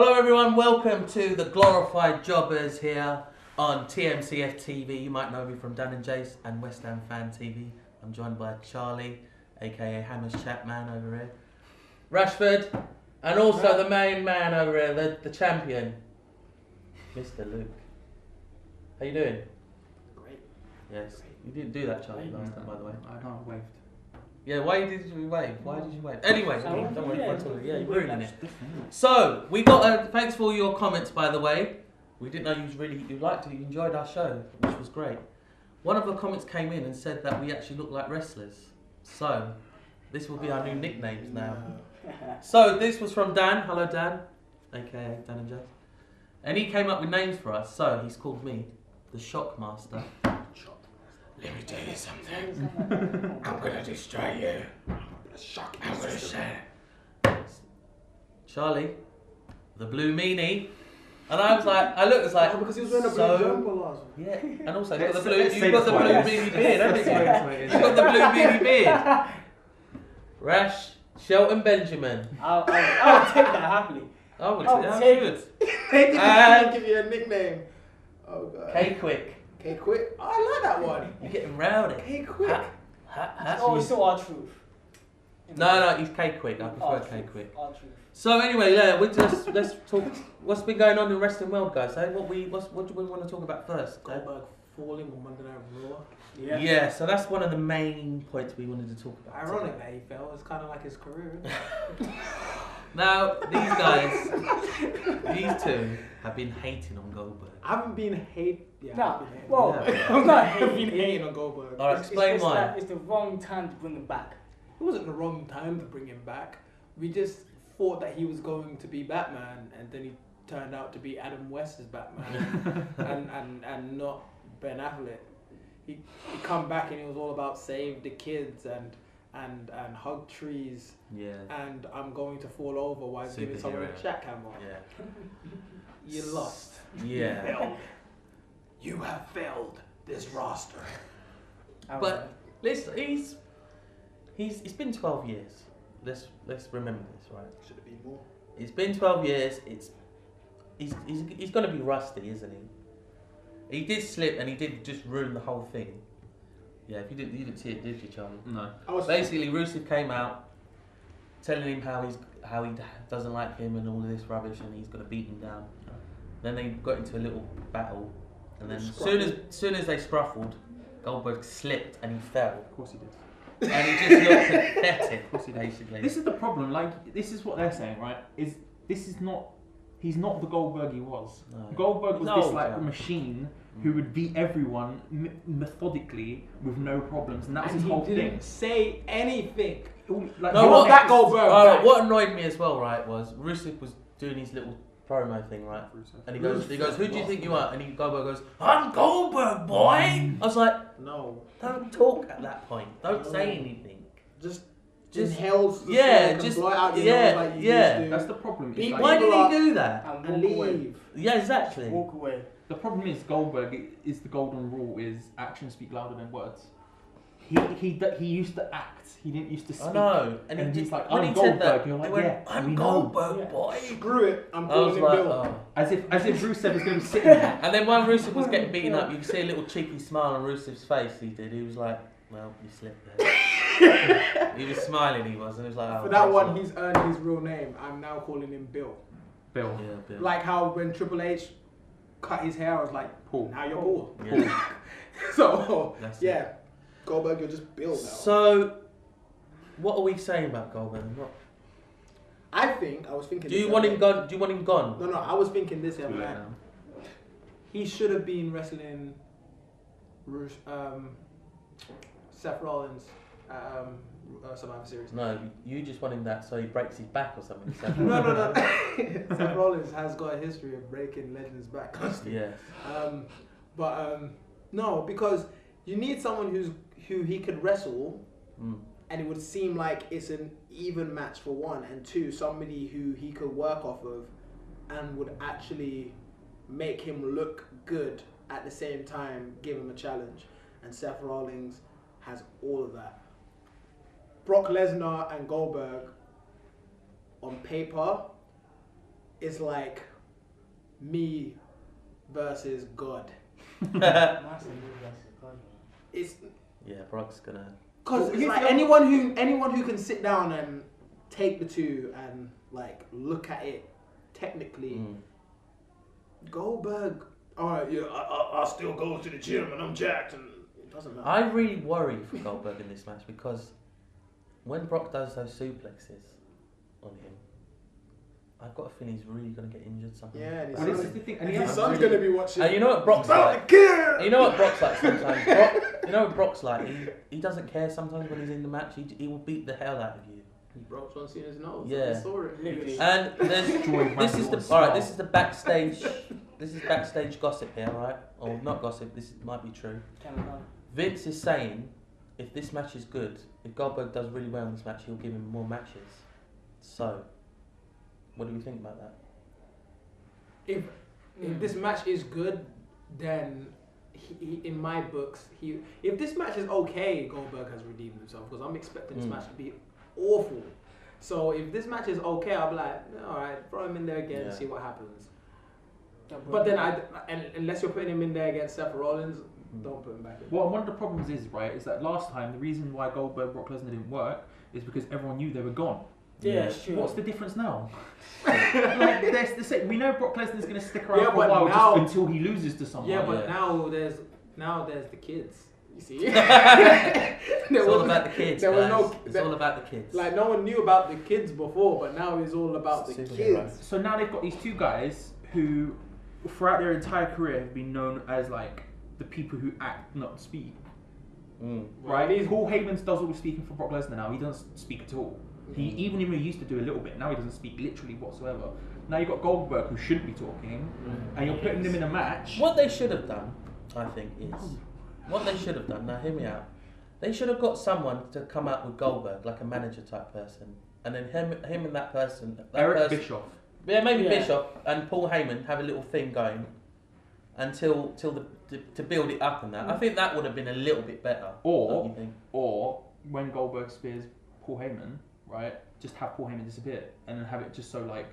Hello everyone, welcome to the Glorified Jobbers here on TMCF TV. You might know me from Dan and Jace and West Ham Fan TV. I'm joined by Charlie, aka Hammers Chapman over here, Rashford, and also the main man over here, the champion, Mr. Luke. How you doing? Great. Yes. You didn't do that, Charlie, last time, by the way. I know, I waved. Yeah, why did you wave? Why did you wave? Anyway, don't worry, yeah, you're ruining it. So, we got, thanks for all your comments, by the way. We didn't know you liked it, you enjoyed our show, which was great. One of the comments came in and said that we actually look like wrestlers. So, this will be our new nicknames now. So, this was from Dan. Hello, Dan. aka Dan and Jess. And he came up with names for us. So, he's called me the Shockmaster. Let me tell you something. I'm gonna destroy you. I'm gonna say Charlie, the blue meanie. And I was like, I looked, it's like, because he was wearing a blue jumper last week. Yeah, and also you've got the blue beanie beard, haven't you? You've got the blue beanie beard. Rash, Shelton Benjamin. I'll take that happily. I'll take it. They didn't give you a nickname. Oh god. K-Quick. K-Quick. Oh, I like that one. You're getting rowdy. K-Quick. It's still our truth. No, he's K-Quick. I prefer K-Quick. Our truth. So anyway, yeah, let's talk. What's been going on in the wrestling world, guys? Eh? What do we want to talk about first? Goldberg falling on Monday Night Raw. Yeah, so that's one of the main points we wanted to talk about. Ironic that he fell. It's kind of like his career, isn't it? Now, these guys, these two have been hating on Goldberg. I haven't been hate. Yeah, Nah, I've been hating. well, Yeah. I'm not I've been hating. hating on Goldberg. Alright, explain it's why. that it's the wrong time to bring him back. It wasn't the wrong time to bring him back. We just thought that he was going to be Batman, and then he turned out to be Adam West's Batman, and not Ben Affleck. He come back and he was all about save the kids and hug trees. Yeah. And I'm going to fall over while giving someone a Superhero. jackhammer. Yeah. You lost. Yeah. You have failed this roster. But listen, it's been 12 years. Let's remember this, right? Should it be more? It's been 12 years. He's gonna be rusty, isn't he? He did slip and he did just ruin the whole thing. Yeah, you didn't see it, did you, Charlie? No. Basically, Rusev came out telling him how he doesn't like him and all of this rubbish, and he's gonna beat him down. Then they got into a little battle, and then as soon as they scruffled, Goldberg slipped and he fell. Of course he did. And he just looked pathetic. Of course he did. Basically. This is the problem. Like, this is what they're saying, right? He's not the Goldberg he was. No. Goldberg was He's this old, like yeah. machine who would beat everyone methodically with no problems, and that was his whole he didn't thing. say anything. Like, No, he what- was that Goldberg. Alright, what annoyed me as well, right, was Rusev was doing his little promo thing, right? And he goes, who do you think you are? And Goldberg goes, I'm Goldberg, boy! I was like, No. don't talk at that point. Don't say anything. Just Just- inhale the yeah, smoke and just- blow it out your yeah, nose like you yeah. used to. That's the problem. It's People- like- Why did up he do that? And and walk away. leave. Yeah, exactly. Walk away. The problem is Goldberg is the golden rule is actions speak louder than words. He used to act. He didn't used to speak. I know. And he he's like, when I'm he said that, Goldberg. You're he like, went, yeah, I'm we know. Goldberg, Yeah. boy. Screw it. I'm I was calling him like, Bill. oh. As if Rusev was going to be sitting there. And then when Rusev was getting beaten up, you could see a little cheeky smile on Rusev's face. He did. He was like, well, you slipped there. He was smiling, he was. And he was like, oh, For that thanks a one, lot. he's earned his real name. I'm now calling him Bill. Bill. Yeah, Bill. Like how when Triple H cut his hair, I was like, Paul. now you're Paul. Yeah. So, That's yeah. it. Goldberg, you're just Bill now. So, what are we saying about Goldberg? What? I was thinking. Do you this want other him day. gone? Do you want him gone? No, I was thinking this. Too late Man. now. He should have been wrestling Seth Rollins Survivor Series. No, you just want him that so he breaks his back or something. So. No. Seth Rollins has got a history of breaking legends' back. Yeah. No, because you need someone who he could wrestle, Mm. and it would seem like it's an even match for one, and two, somebody who he could work off of, and would actually make him look good at the same time, give him a challenge. And Seth Rollins has all of that. Brock Lesnar and Goldberg, on paper, it's like me versus God. Massive move versus God, man. It's Yeah, Brock's gonna. because Well, it's here's like the- anyone who can sit down and take the two and like look at it technically. Mm. Goldberg, alright, yeah, I still go to the gym and I'm jacked and it doesn't matter. I really worry for Goldberg in this match because when Brock does those suplexes on him, I've got a feeling he's really gonna get injured somehow. Yeah, and his Well, this son- is the thing. and And his I'm son's really- gonna be watching. And you know what Brock's Stop like? the kid! You know what Brock's like sometimes? Brock, you know what Brock's like? He doesn't care sometimes when he's in the match. He will beat the hell out of you. He broke John Cena's nose. Yeah. I saw it. Literally. And there's, Destroy this is Randy the Orton's all right. skull. This is the backstage. This is backstage gossip here, right? Or not gossip. This might be true. Cameron Dunn. Vince is saying if this match is good, if Goldberg does really well in this match, he'll give him more matches. So, what do we think about that? If this match is good, then he, in my books, if this match is okay, Goldberg has redeemed himself because I'm expecting this match to be awful. So if this match is okay, I'll be like, all right, throw him in there again and see what happens. But then unless you're putting him in there against Seth Rollins, don't put him back in. Well, one of the problems is, right, is that last time the reason why Goldberg Brock Lesnar didn't work is because everyone knew they were gone. Yeah, it's true. What's the difference now? Like, there's the same. We know Brock Lesnar's going to stick around Yeah, for a but while now- just until he loses to someone. Yeah, but Yeah. now there's the kids. You see, It's all about the kids, there was guys. no- It's all about the kids. like no one knew about the kids before, but now it's all about the Superhero. kids. So now they've got these two guys who, throughout their entire career, have been known as like the people who act, not speak. Mm. Right? Well, Paul Heyman does all the speaking for Brock Lesnar now. He doesn't speak at all. He even if he used to do a little bit, now he doesn't speak literally whatsoever. Now you've got Goldberg who shouldn't be talking, and you're putting them in a match. What they should have done, I think, is what they should have done. Now, hear me out. They should have got someone to come out with Goldberg, like a manager type person, and then him and that person, Eric Bischoff. yeah, maybe Yeah. Bischoff and Paul Heyman have a little thing going until to build it up and that. I think that would have been a little bit better. Or- don't you think? Or when Goldberg spears Paul Heyman, right? Just have Paul Heyman disappear and then have it just so like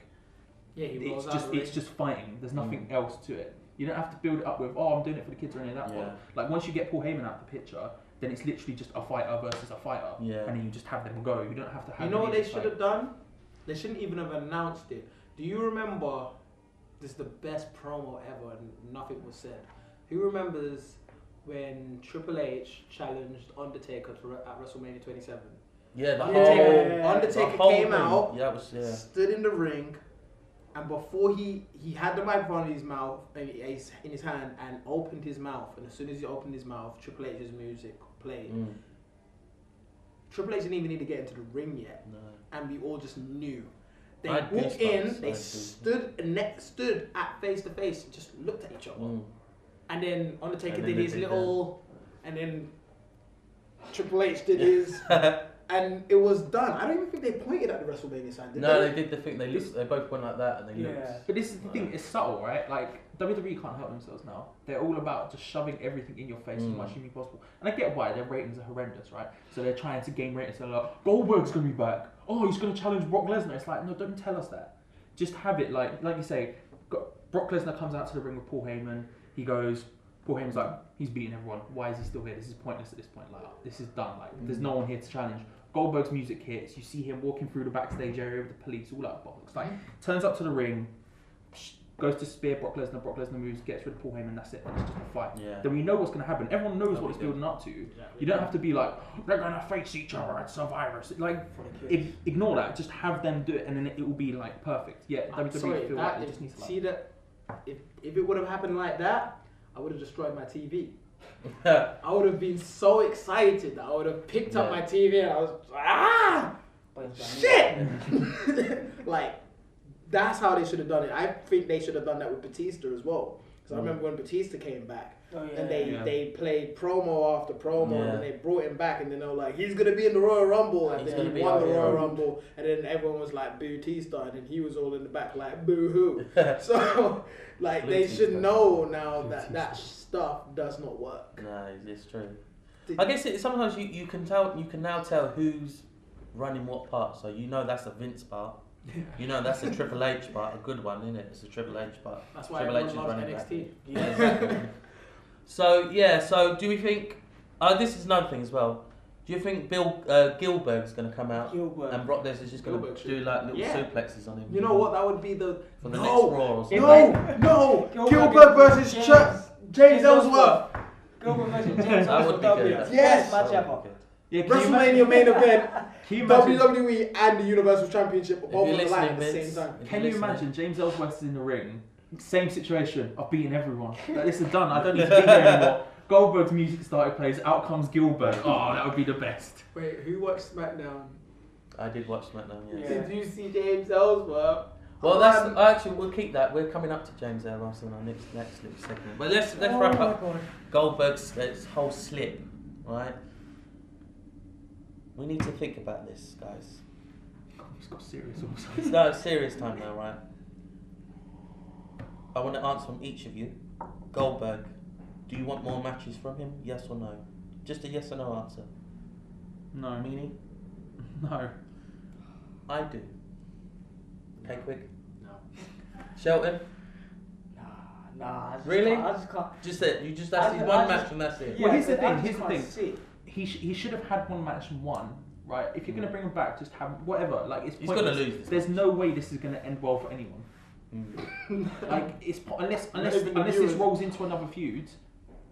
Yeah, he rolls it's out just the it's ring. just fighting. There's nothing else to it. You don't have to build it up with I'm doing it for the kids or any of that. Yeah. Part. Like once you get Paul Heyman out the picture, then it's literally just a fighter versus a fighter, Yeah. and then you just have them go. You don't have to have. You know what any they just, should have done? They shouldn't even have announced it. Do you remember? This is the best promo ever, and nothing was said. Who remembers when Triple H challenged Undertaker at WrestleMania 27? Yeah, the Undertaker, whole Undertaker the whole came thing. out, Yeah, it was stood in the ring, and before he had the microphone in his mouth, in his hand, and opened his mouth. And as soon as he opened his mouth, Triple H's music played. Mm, Triple H didn't even need to get into the ring yet, no. and we all just knew. They I had walked goosebumps, in, they I had stood at face to face, and just looked at each other. Mm. And then Undertaker And then did they his did little, and then Triple H did his, and it was done. I don't even think they pointed at the WrestleMania sign, did No, they? they did the thing. They both went like that, and they Yeah. looked. But this is the thing, it's subtle, right? Like, WWE can't help themselves now. They're all about just shoving everything in your face as much as humanly possible. And I get why, their ratings are horrendous, right? So they're trying to gain ratings. They're like, Goldberg's going to be back. Oh, he's going to challenge Brock Lesnar. It's like, no, don't tell us that. Just have it, like you say, Brock Lesnar comes out to the ring with Paul Heyman. He goes, Paul Heyman's like, he's beating everyone. Why is he still here? This is pointless at this point. Like, this is done. Like, there's no one here to challenge. Goldberg's music hits. You see him walking through the backstage area with the police, all that bollocks. Like, turns up to the ring, goes to spear Brock Lesnar. Brock Lesnar moves, gets rid of Paul Heyman. That's it. And it's just a fight. Yeah. Then we know what's going to happen. Everyone knows That'd what be it's good. building up to. You don't have to be like, they're going to face each other at Survivor. Like, ignore that. Just have them do it, and then it will be like perfect. Yeah, I'm WWE sorry, feel that, like it just needs to. see that if it would have happened like that, I would have destroyed my TV. Yeah. I would have been so excited that I would have picked up Yeah. my TV and I was But it's shit. Like that's how they should have done it. I think they should have done that with Batista as well. Because I remember when Batista came back Oh, yeah. and Yeah. they played promo after promo Yeah. and then they brought him back and then they were like, he's gonna be in the Royal Rumble, and He's then gonna he be won the out here. Royal Rumble, and then everyone was like Batista, and then he was all in the back like boo hoo. So like they should Batista. know now that that stuff does not work. No, it's true. I guess sometimes you can now tell who's running what part. So you know that's a Vince part. You know, that's a Triple H part, a good one, isn't it? It's a Triple H part. That's why Triple H is everyone loves running back. NXT. Yeah, exactly. So do we think? This is another thing as well. Do you think Gilbert's going to come out Gilbert. and Brock Lesnar's just going Gilbert to do like little Yeah. suplexes on him? You know what? That would be the For the no, next Raw or something. no, Gilbert Gilbert versus James- James Ellsworth. Gilbert versus James That would be Ellsworth. good. That's the Yes. best match That would ever. be good. Yeah, can you WrestleMania main event, Can you imagine? WWE and the Universal Championship are If both you're on the line listening, at the same Vince, time. if Can you're you listening- imagine James Ellsworth is in the ring, same situation, I've beaten everyone. Like, this is done. I don't need to be here anymore. Goldberg's music started plays. Out comes Gilbert. Oh, that would be the best. Wait, who watched SmackDown? I did watch SmackDown. Yes. Yeah. Did you see James Ellsworth? Well, actually we'll keep that. We're coming up to James Ellsworth in our next little segment. But let's wrap up Goldberg's whole slip, right? We need to think about this, guys. He's got serious also. It's now serious time now, right? I want to answer from each of you. Goldberg, do you want more matches from him? Yes or no? Just a yes or no answer. No. Meaning? No. I do. Okay, quick. No. Shelton, Nah. I just Really? Can't, I just can't. just it. You just I that's just- his one I match just- and that's it. Well, here's the I thing, just here's the can't thing. see. He should have had one match and won, right? If you're gonna bring him back, just have whatever. Like it's He's gonna pointless. lose this There's no way this is gonna end well for anyone. Mm. Like it's unless Not even the this viewers. rolls into another feud,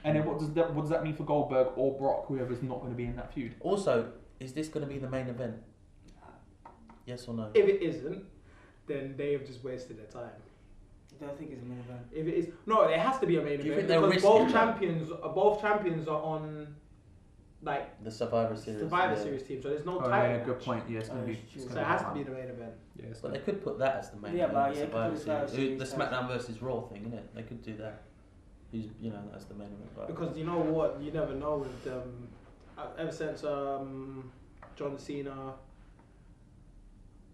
and then what does that mean for Goldberg or Brock, whoever's not going to be in that feud? Also, is this going to be the main event? Yes or no? If it isn't, then they have just wasted their time. I don't think it's a main event. If it is, no, it has to be a main Do you event think they're because both risking champions are on like The Survivor Series. Survivor yeah. Series team, so there's no Oh title. yeah, match. good point. Yeah, it's going to be. Oh, It's true. So gonna it has be to be hard. the main event. Yeah, it's But gonna they could put that as the main Yeah, event. but the yeah, Survivor could put Survivor Series. The Series SmackDown versus Raw thing, isn't it? They could do that. Who's that's the main event. But Because you know what, you never know with ever since John Cena,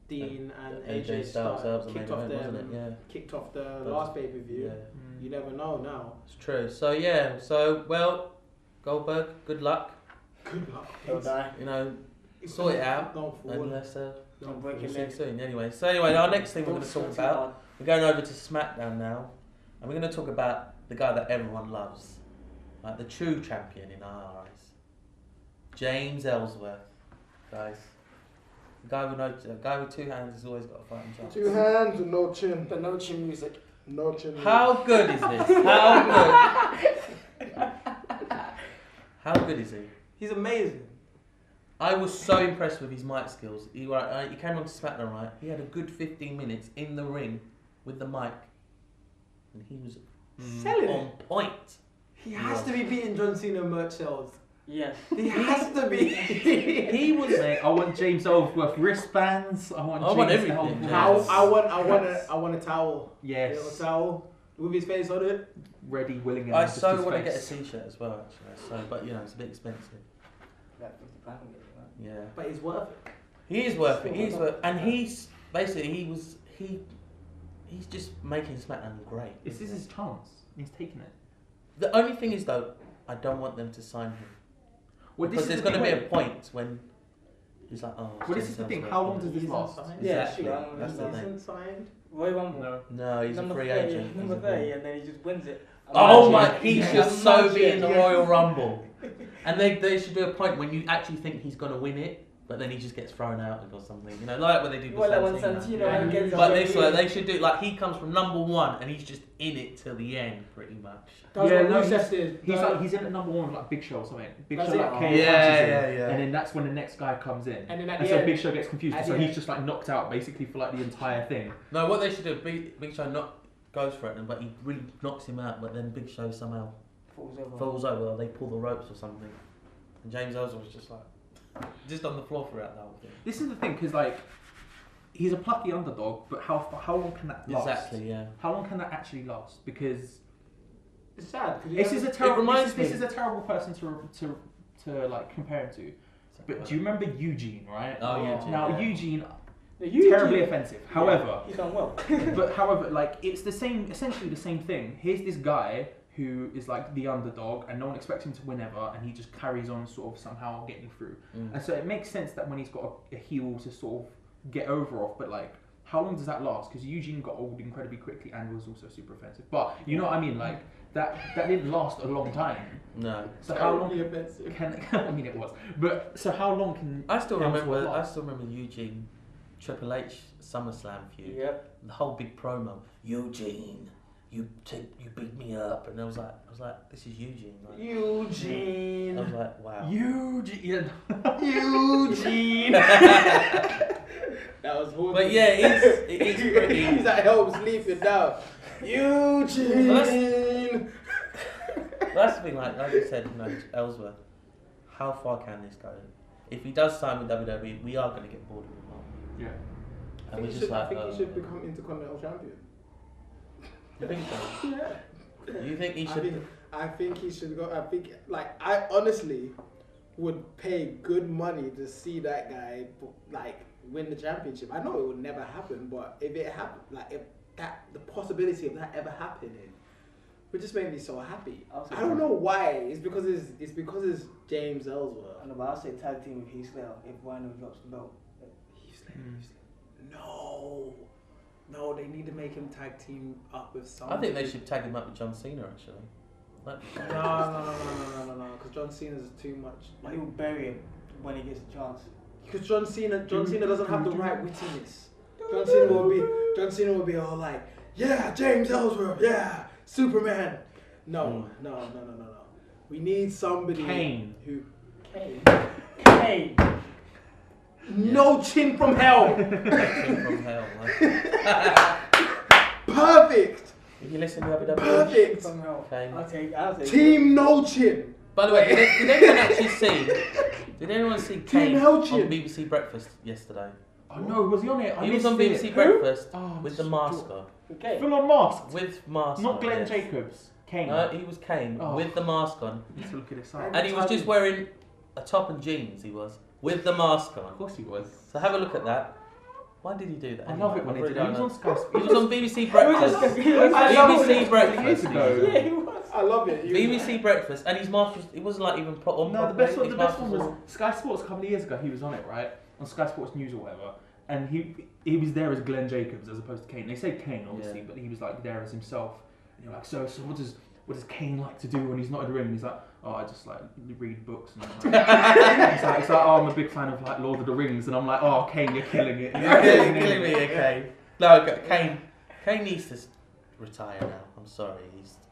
Dean and AJ Styles, that was the main kicked off event, wasn't it? Yeah. kicked off the But- last pay per view. Yeah. Mm. You never know now. It's true. So yeah. So well, Goldberg, good luck. Good luck. He'll die. Sort it out. Don't fall. And let's Don't break we'll your see you leg. soon. Anyway, our next thing we're going to talk Don't sweat too about. hard. We're going over to SmackDown now, and we're going to talk about the guy that everyone loves, like the true champion in our eyes, James Ellsworth, guys. The guy with two hands has always got a fighting chance. 2 hands and no chin. But no chin music. No chin. How good is this? How good? How good is he? He's amazing. I was so impressed with his mic skills. He came on to SmackDown, right? He had a good 15 minutes in the ring with the mic, and he was Selling on it. point. He has to be beating John Cena merch sales. Yes. He has to be. He was. Mate, I want James Ellsworth wristbands. I want James everything, Ellsworth. James. I want a towel. Yes. A towel with his face on it. Ready, willing, and I just so his want to get a face. T-shirt as well, actually. So, but it's a bit expensive. Like £50 right? Yeah, But he's worth it. he is worth it. He's worth, and he's basically he's just making SmackDown great. This is his chance. He's taking it. The only thing is though, I don't want them to sign him Well, because there's going to be a point when he's like, oh. Well, this is the thing. How long does this He's last? signed. Yeah, Exactly. sure, I don't That's the know. thing. Isn't signed. Roy Rumble. No. No, he's number a free 30, agent. Number He's a 30, free- and then he just wins it. Oh Imagine. my! He Yeah. should so be in the Imagine. Royal Rumble, and they should do a point when you actually think he's going to win it, but then he just gets thrown out or something. Like what they do with Well, like when Santino. Santino Yeah. against But Johnny this way, they should do like he comes from number one and he's just in it till the end, pretty much. That's Yeah, what no, Rusev did. He's like he's in at number one with like Big Show or something. Big That's Show it. like Yeah, punches him, yeah. and then that's when the next guy comes in. And then at And the so end, Big Show gets confused, at so the he's end- just like knocked out basically for like the entire thing. No, what they should do, Big Show goes for it, but he really knocks him out, but then Big Show somehow falls over. falls over, or they pull the ropes or something, and James Ellsworth was just like just on the floor throughout that whole thing. This is the thing, because like he's a plucky underdog, but how long can that last? Exactly, yeah. How long can that actually last? Because it's sad. 'cause this is a terrible. reminds This me- is a terrible person to like compare him to. But do you remember Eugene, right? Oh, Eugene. Now Yeah. Eugene, The Eugene- terribly offensive. However, He's done well. however, like it's essentially the same thing. Here's this guy who is like the underdog, and no one expects him to win ever, and he just carries on sort of somehow getting through. Mm. And so it makes sense that when he's got a heel to sort of get over off, but like how long does that last? Because Eugene got old incredibly quickly and was also super offensive. But you know what I mean? Like that didn't last a long time. No. So how long Terribly offensive. can? I mean, it was. But so how long can? I still Ellsworth remember. I last? still remember Eugene, Triple H SummerSlam feud. Yep. The whole big promo. Eugene, you beat me up, and I was like, this is Eugene. Like, I Eugene. was like, wow. Eugene. Eugene. That was horrible. But yeah, it is pretty. That helps sleeping down. Eugene. That's the thing, like you said, Ellsworth. How far can this go? If he does sign with WWE, we are going to get bored of him. Yeah. And we're I just think like, he should become Intercontinental Champion. You think so? Yeah. You think he should? I think he should go. I honestly would pay good money to see that guy win the championship. I know it would never happen, but if it happened, the possibility of that ever happening would just make me so happy. I don't know why. It's because it's James Ellsworth. I know, but I'll say tag team with Heath Slater if Rhino drops the belt. Heath Slater. No, they need to make him tag team up with someone. I think they should tag him up with John Cena actually. Like, No, because John Cena's too much. Like, he'll bury him when he gets a chance. Because John Cena doesn't have the right wittiness. John Cena will be all like, yeah, James Ellsworth, yeah, Superman. No. We need somebody Kane. who Kane. no chin from hell. Chin from hell. Like. Perfect. Did you listen to WWE? Perfect. From hell. Kane. I'll take Team no chin. By the way, did anyone actually see? Did anyone see Kane on Elgin. BBC Breakfast yesterday? Oh no, was he on it? He was on missed BBC it. Breakfast Oh, with the mask on. Okay. Full on mask. With mask Not on. Glenn yes. Jacobs. Kane. No, he was Kane Oh. with the mask on. Let's look at this up. And he was just wearing a top and jeans, he was, with the mask on. Of course he was. So have a look at that. Why did he do that? I love it when he really did it. He don't was know. on Sky He was on BBC Breakfast. I love BBC it. Breakfast. Years ago. Yeah, he was. I love it. BBC Breakfast, and his mask was, it wasn't like even on No, the properly, best one. his The best mask one was all- Sky Sports a couple of years ago. He was on it, right? On Sky Sports News or whatever, and he was there as Glenn Jacobs as opposed to Kane. They say Kane obviously, Yeah. but he was like there as himself. And you're like, so what does Kane like to do when he's not in the ring? And he's like, oh, I just like read books. And I'm like, it's like, oh, I'm a big fan of like Lord of the Rings, and I'm like, oh, Kane, you're killing it. You're killing me, Kane. No, Kane needs to retire now. I'm sorry.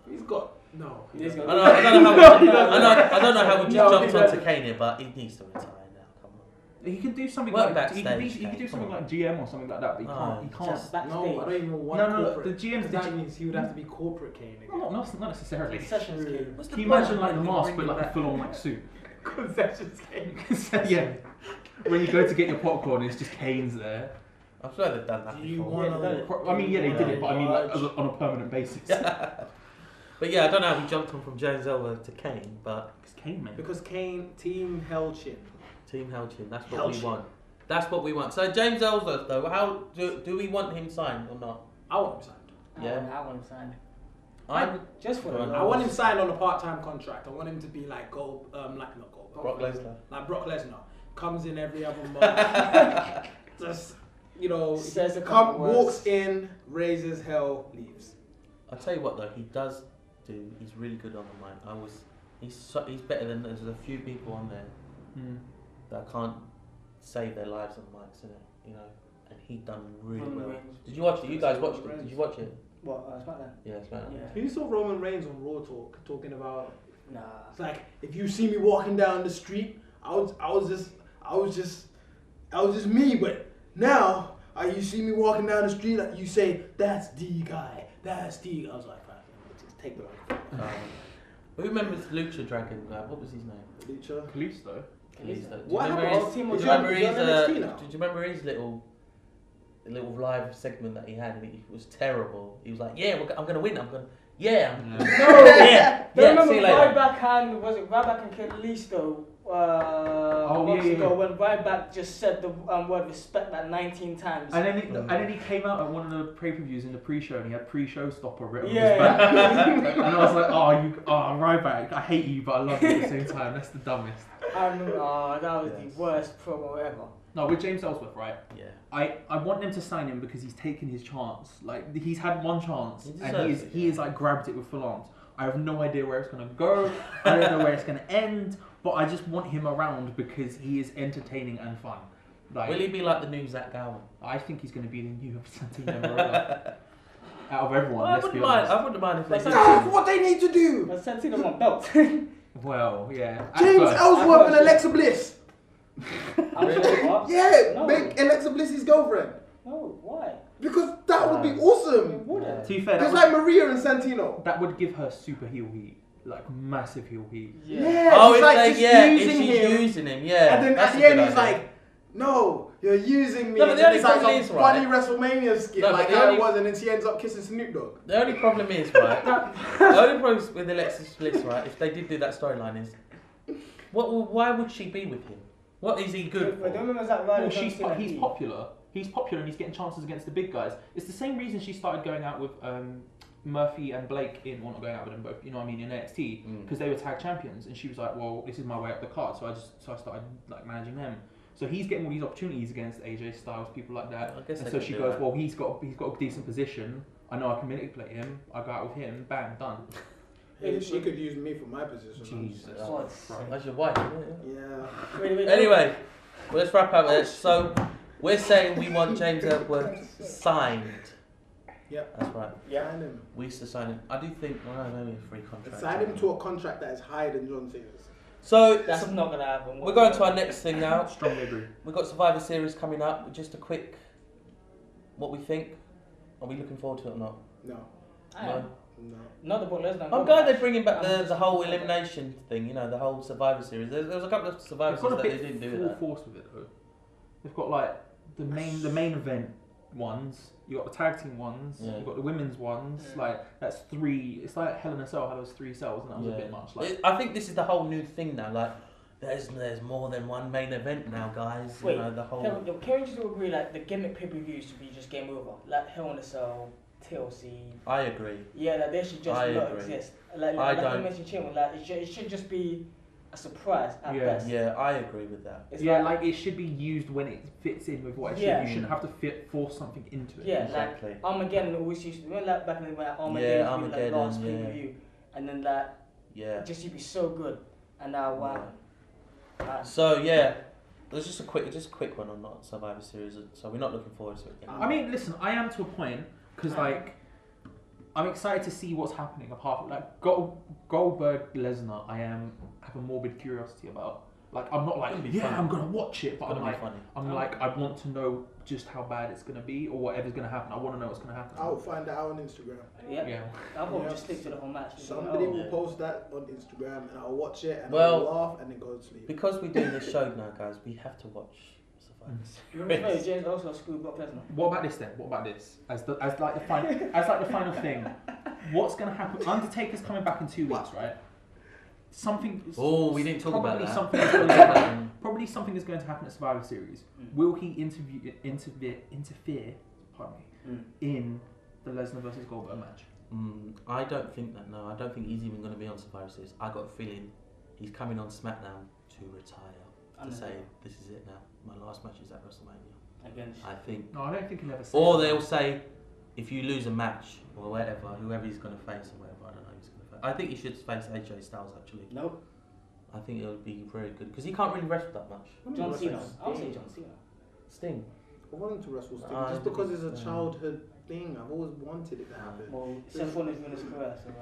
He's got no. He's got- I don't know how we, I don't know how we just No, jumped he doesn't. onto Kane here, but he needs to retire now. Come on. He can do something Work like he backstage, can do Kane, something come on. like GM or something like that, but he Oh, can't. Just backstage. No, I don't even want No, corporate. the GM's Because that means he would have to be corporate Kane again. not necessarily. Concessions Kane. What's Can you point imagine of like the bringing mask but like a that? full on like suit? Concessions Kane. Yeah. When you go to get your popcorn, it's just Kane's there. I'm sure they've done that Do you before. Yeah, they've want done I mean, yeah, they did it, but I mean like Large. on a permanent basis. But yeah, I don't know how we jumped on from James Ellsworth to Kane, but It's Kane, man. Because Kane, Team Hellchin. Team Helchin, that's what we Helchin. want. That's what we want. So James Ellsworth though, how do we want him signed or not? I want him signed. Yeah. I want him signed. I Just for the Go on. I want him signed on a part-time contract. I want him to be like Brock Lesnar. like Brock Lesnar. Comes in every other month. Just Says a couple words. walks in, raises hell, leaves. I'll tell you what though, he's really good on the mic. He's better than there's a few people on there that can't save their lives on the mics, innit? And he done really Roman well. Reigns. Did you watch it? You guys watched it? Did you watch it? What? SmackDown? Yeah, it's better. Yeah. You saw Roman Reigns on Raw talking about Nah. it's like if you see me walking down the street, I was just me, but now you see me walking down the street, like you say that's the guy, that's the. I was like, just take the right. Who remembers Lucha Dragon? What was his name? Lucha. Kalisto. Kalisto. Do you What remember happened? his- Team do was you remember on NXT now? did you remember his little live segment that he had? And it was terrible. He was like, "Yeah, I'm gonna win. I'm gonna, yeah, No. yeah, Don't yeah." remember See you later. Ryback and was it Ryback and Kalisto? Months yeah, ago yeah. when Ryback just said the word respect like 19 times. And then he came out at one of the pay-per-views in the pre-show, and he had pre-show stopper written Yeah. on his back. And I was like, Ryback, I hate you, but I love you at the same time. That's the dumbest. I remember, that was Yes. the worst promo ever. No, with James Ellsworth, right? Yeah. I want them to sign him because he's taken his chance. Like he's had one chance He and deserves it, he is like grabbed it with full arms. I have no idea where it's gonna go. I don't know where it's gonna end. But I just want him around because he is entertaining and fun. Like Will he be like the new Zach Gowen? I think he's gonna be the new Santino Marella. Out of everyone, Well, I let's be wouldn't mind. honest. I wouldn't mind if they That's did. That's what they need to do. But Santino want belt. Well, yeah. At James first. Ellsworth and Alexa Bliss. What? Yeah, No. make Alexa Bliss his girlfriend. No, why? Because that would be It awesome. wouldn't. To be fair, It's like Maria and Santino. that would give her super heel heat, like massive heel heat. Yeah. Oh, it's if like they, just yeah, if using she's him. using him, yeah. And then that's at a the end good he's idea. like, no, you're using me. No, but and the then only it's like some problem is, funny right? WrestleMania skit, No, but like the how only- it was, and then she ends up kissing Snoop Dogg. The only problem is, right? The only problem with Alexis Bliss, right? If they did do that storyline, is why would she be with him? What is he good But for? remember that Ryan Well, Johnson and he's he- popular. He's popular and he's getting chances against the big guys. It's the same reason she started going out with Murphy and Blake in, well, not going out with them both, you know what I mean, in NXT, because they were tag champions, and she was like, well, this is my way up the card, so I started like managing them. So he's getting all these opportunities against AJ Styles, people like that. I guess And they so could she do goes, that. well, he's got a decent position. I know I can manipulate him. I go out with him. Bang, done. Yeah, she could use me for my position. Jesus. Oh, Christ. that's your wife, isn't it? Yeah. Wait, Anyway, well, let's wrap up this. So we're saying we want James Ellsworth signed. Yep. That's right. Yeah. Sign him. We used to sign him. I do think, well, maybe a free contract. Sign him to a contract that is higher than John Cena's. So That's not gonna happen. we're going to our next thing now. Strongly agree. We've got Survivor Series coming up. Just a quick, what we think. Are we looking forward to it or not? No. I No. am. No. Not the Brock Lesnar. I'm glad they're bringing back the whole elimination thing. You know, the whole Survivor Series. There was a couple of Survivor They've got Series a that they bit didn't do full that. force with it though. They've got like the main event ones. You got the tag team ones. Yeah. You got the women's ones. Yeah. Like that's three. It's like Hell in a Cell had those 3 cells, and that was a bit much. Like I think this is the whole new thing now. Like, there's more than one main event now, guys. Wait, you know, the whole. Can we just all agree like the gimmick pay-per-views should be just game over? Like Hell in a Cell, TLC. I agree. Yeah, like they should just I not agree. exist. Like I you don't. mentioned, Chinwin, like it should just be a surprise at Yeah. best. Yeah, I agree with that. It's yeah, like it should be used when it fits in with what it should. Yeah. You shouldn't have to force something into it. Yeah, Exactly. like Armageddon always used to. Remember like back in the day, Armageddon Yeah, used to be Armageddon, like last yeah. pay-per-view, and then like Yeah. it just used to be so good, and now wow. So yeah, there's just a quick one on that Survivor Series. So we're not looking forward to it. Yet. I mean, listen, I am to a point because like I'm excited to see what's happening. Apart from like Goldberg Lesnar, I have a morbid curiosity about. Like I'm not like It's gonna be yeah, funny. I'm gonna watch it, It's but gonna I'm be like funny. I'm like I want to know just how bad it's gonna be or whatever's gonna happen. I want to know what's gonna happen. I'll find that out on Instagram. Yeah, Yeah. I will Yeah. just stick to the whole match. Somebody Oh, will yeah. post that on Instagram and I'll watch it and Well- I'll laugh and then go to sleep. Because we're doing this show now, guys, we have to watch Survivor You remember Series. James also screwed Brock Lesnar. What about this then? What about this? As like the final thing. What's gonna happen? Undertaker's coming back in 2 weeks, right? Something. Oh, we didn't talk about probably that. something is going to happen. Probably something is going to happen at Survivor Series. Mm. Will he interfere? Pardon me. Mm. In the Lesnar versus Goldberg match. I don't think that. No, I don't think he's even going to be on Survivor Series. I got a feeling he's coming on SmackDown to retire. To say this is it now. My last match is at WrestleMania. Against. I think. No, I don't think he'll ever say Or that. they'll say, if you lose a match or whatever, whoever he's going to face or whatever, I don't know who he's going to face. I think he should face AJ Styles actually. Nope. I think it would be very good because he can't really wrestle that much. John Cena. I'll say John Cena. Sting. I want him to wrestle Sting I just think because it's- it's a childhood thing. I've always wanted it to happen. Well, Seth Rollins is doing his career, so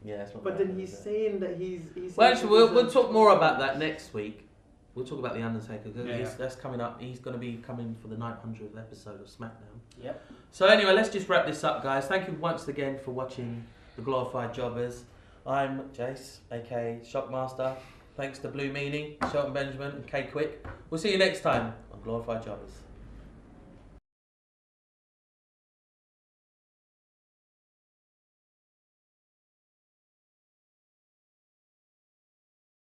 Yeah, it's not But bad, then he's is it? saying that he's Well, saying actually, because we'll of- talk more about that next week. We'll talk about the Undertaker because Yeah. that's coming up. He's going to be coming for the 900th episode of SmackDown. Yep. So anyway, let's just wrap this up, guys. Thank you once again for watching the Glorified Jobbers. I'm Jace, aka Shockmaster. Thanks to Blue Meanie, Shelton Benjamin, and K Quick. We'll see you next time on Glorified Jobbers.